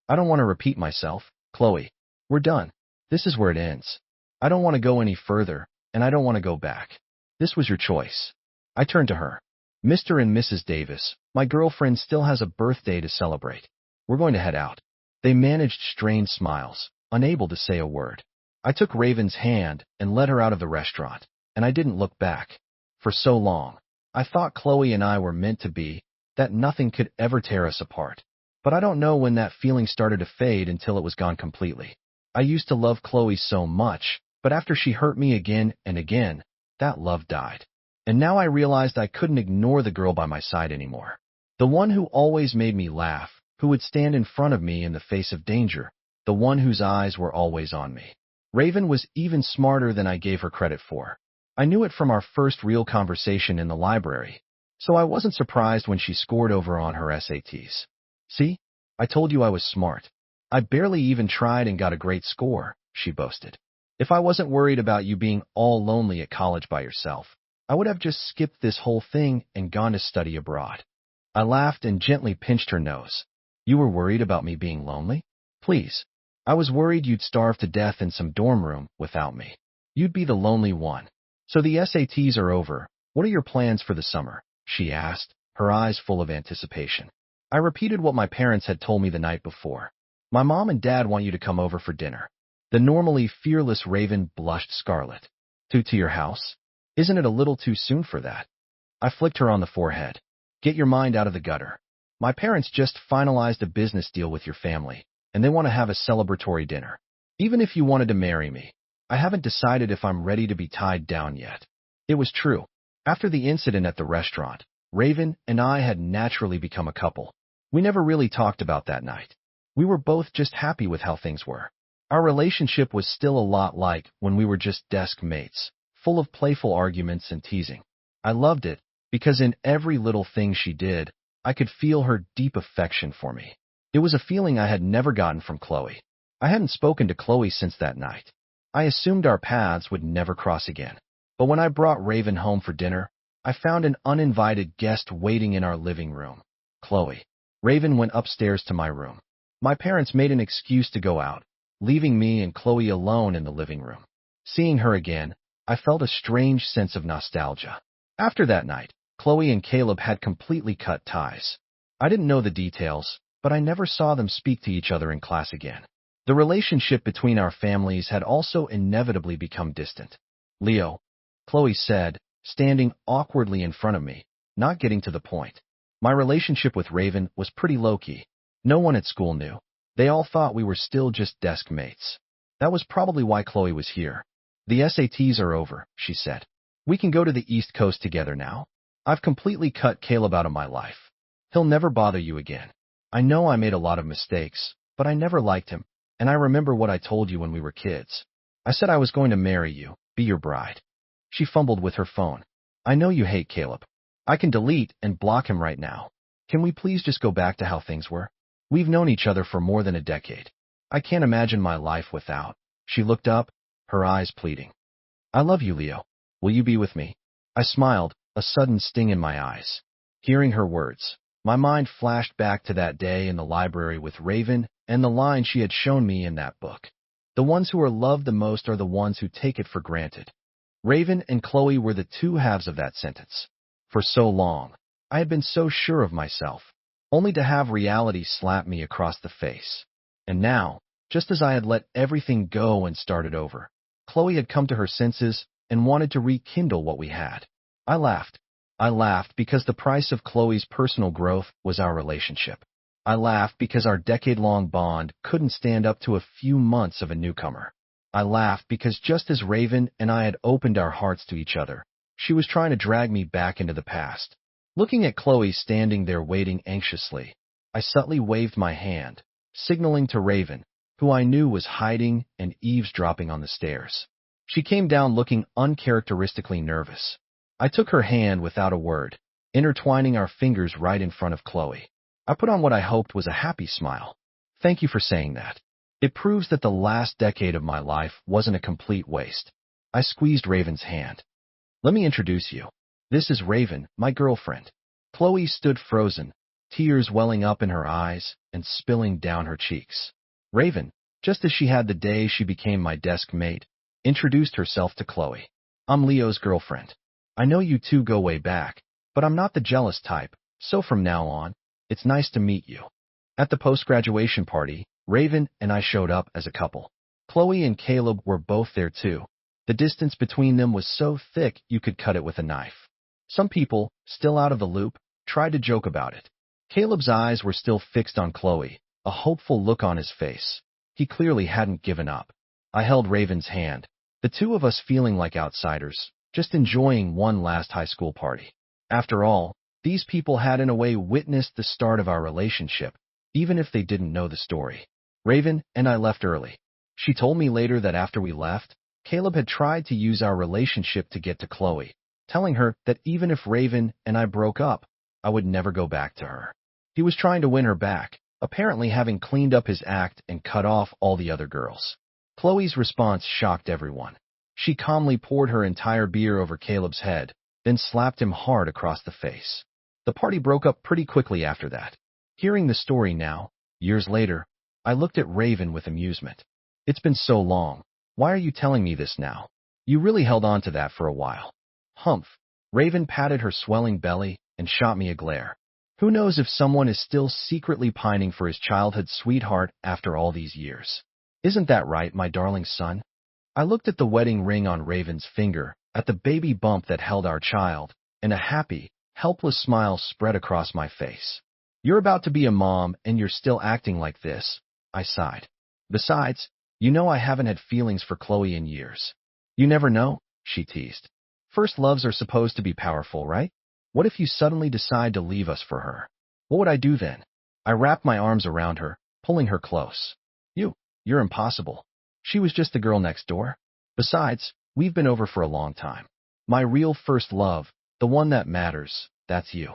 I don't want to repeat myself, Chloe. We're done. This is where it ends. I don't want to go any further, and I don't want to go back. This was your choice. I turned to her. Mr. and Mrs. Davis, my girlfriend still has a birthday to celebrate. We're going to head out. They managed strained smiles, unable to say a word. I took Raven's hand and led her out of the restaurant, and I didn't look back. For so long, I thought Chloe and I were meant to be, that nothing could ever tear us apart. But I don't know when that feeling started to fade until it was gone completely. I used to love Chloe so much, but after she hurt me again and again, that love died. And now I realized I couldn't ignore the girl by my side anymore. The one who always made me laugh, who would stand in front of me in the face of danger, the one whose eyes were always on me. Raven was even smarter than I gave her credit for. I knew it from our first real conversation in the library, so I wasn't surprised when she scored over on her SATs. See? I told you I was smart. I barely even tried and got a great score, she boasted. If I wasn't worried about you being all lonely at college by yourself, I would have just skipped this whole thing and gone to study abroad. I laughed and gently pinched her nose. You were worried about me being lonely? Please. I was worried you'd starve to death in some dorm room without me. You'd be the lonely one. So the SATs are over. What are your plans for the summer? She asked, her eyes full of anticipation. I repeated what my parents had told me the night before. My mom and dad want you to come over for dinner. The normally fearless Raven blushed scarlet. To your house? Isn't it a little too soon for that? I flicked her on the forehead. Get your mind out of the gutter. My parents just finalized a business deal with your family, and they want to have a celebratory dinner. Even if you wanted to marry me, I haven't decided if I'm ready to be tied down yet. It was true. After the incident at the restaurant, Raven and I had naturally become a couple. We never really talked about that night. We were both just happy with how things were. Our relationship was still a lot like when we were just desk mates, full of playful arguments and teasing. I loved it, because in every little thing she did, I could feel her deep affection for me. It was a feeling I had never gotten from Chloe. I hadn't spoken to Chloe since that night. I assumed our paths would never cross again. But when I brought Raven home for dinner, I found an uninvited guest waiting in our living room. Chloe. Raven went upstairs to my room. My parents made an excuse to go out, leaving me and Chloe alone in the living room. Seeing her again, I felt a strange sense of nostalgia. After that night, Chloe and Caleb had completely cut ties. I didn't know the details, but I never saw them speak to each other in class again. The relationship between our families had also inevitably become distant. Leo, Chloe said, standing awkwardly in front of me, not getting to the point. My relationship with Raven was pretty low-key. No one at school knew. They all thought we were still just desk mates. That was probably why Chloe was here. The SATs are over, she said. We can go to the East Coast together now. I've completely cut Caleb out of my life. He'll never bother you again. I know I made a lot of mistakes, but I never liked him, and I remember what I told you when we were kids. I said I was going to marry you, be your bride. She fumbled with her phone. I know you hate Caleb. I can delete and block him right now. Can we please just go back to how things were? We've known each other for more than a decade. I can't imagine my life without. She looked up, her eyes pleading. I love you, Leo. Will you be with me? I smiled, a sudden sting in my eyes. Hearing her words, my mind flashed back to that day in the library with Raven and the line she had shown me in that book. The ones who are loved the most are the ones who take it for granted. Raven and Chloe were the two halves of that sentence. For so long, I had been so sure of myself, only to have reality slap me across the face. And now, just as I had let everything go and started over, Chloe had come to her senses and wanted to rekindle what we had. I laughed. I laughed because the price of Chloe's personal growth was our relationship. I laughed because our decade-long bond couldn't stand up to a few months of a newcomer. I laughed because just as Raven and I had opened our hearts to each other, she was trying to drag me back into the past. Looking at Chloe standing there waiting anxiously, I subtly waved my hand, signaling to Raven, who I knew was hiding and eavesdropping on the stairs. She came down looking uncharacteristically nervous. I took her hand without a word, intertwining our fingers right in front of Chloe. I put on what I hoped was a happy smile. Thank you for saying that. It proves that the last decade of my life wasn't a complete waste. I squeezed Raven's hand. Let me introduce you. This is Raven, my girlfriend. Chloe stood frozen, tears welling up in her eyes and spilling down her cheeks. Raven, just as she had the day she became my desk mate, introduced herself to Chloe. I'm Leo's girlfriend. I know you two go way back, but I'm not the jealous type, so from now on, it's nice to meet you. At the post-graduation party, Raven and I showed up as a couple. Chloe and Caleb were both there too. The distance between them was so thick you could cut it with a knife. Some people, still out of the loop, tried to joke about it. Caleb's eyes were still fixed on Chloe, a hopeful look on his face. He clearly hadn't given up. I held Raven's hand, the two of us feeling like outsiders, just enjoying one last high school party. After all, these people had in a way witnessed the start of our relationship, even if they didn't know the story. Raven and I left early. She told me later that after we left, Caleb had tried to use our relationship to get to Chloe, telling her that even if Raven and I broke up, I would never go back to her. He was trying to win her back, apparently having cleaned up his act and cut off all the other girls. Chloe's response shocked everyone. She calmly poured her entire beer over Caleb's head, then slapped him hard across the face. The party broke up pretty quickly after that. Hearing the story now, years later, I looked at Raven with amusement. It's been so long. Why are you telling me this now? You really held on to that for a while. Humph. Raven patted her swelling belly and shot me a glare. Who knows if someone is still secretly pining for his childhood sweetheart after all these years. Isn't that right, my darling son? I looked at the wedding ring on Raven's finger, at the baby bump that held our child, and a happy, helpless smile spread across my face. You're about to be a mom and you're still acting like this, I sighed. Besides, you know I haven't had feelings for Chloe in years. You never know, she teased. First loves are supposed to be powerful, right? What if you suddenly decide to leave us for her? What would I do then? I wrapped my arms around her, pulling her close. You're impossible. She was just the girl next door. Besides, we've been over for a long time. My real first love, the one that matters, that's you.